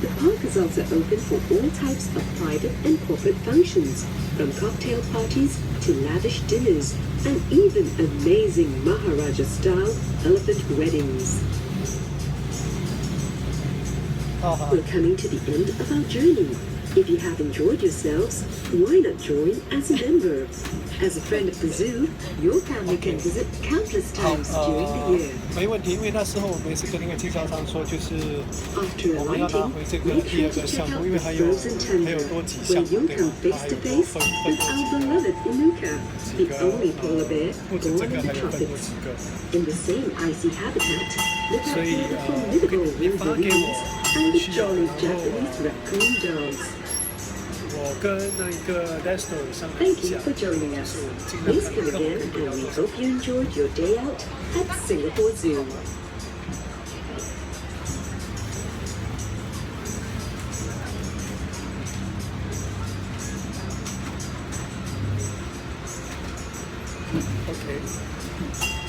The park is also open for all types of private and corporate functions, from cocktail parties to lavish dinners, and even amazing Maharaja-style elephant weddings. We're coming to the end of our journey. If you have enjoyed yourselves, why not join as a member? As a friend of the zoo, your family can visit countless 好 times during the year. 没问题，因为那时候我们也是跟那个经销商说，就是 After 我们要拿 alighting, 回这个 make 第 sure 二 to 个 check 项 out 目，因为 the 还有 frozen 还 tundra, 有多几 where 项目 you'll 对 come 吧？ face 还 to 有多 face 分 with 多 our 几个 beloved Inuka, 几 the 个 only polar bear 不止 born 这 in 个， the 还有更多 tropics. 几个。 In the same icy habitat, look out 所以 for the 我给 formidable 你发给 wolverines 我 and the 需要， jolly 然后 Japanese raccoon dogs. 我跟那个 Destro 商量 Thank 一 you 下， for joining 就 us. 是我们尽量 Please 看 come 看我 again, 可以给到 and we 多少。 hope you enjoyed your day out at Singapore Zoo. OK。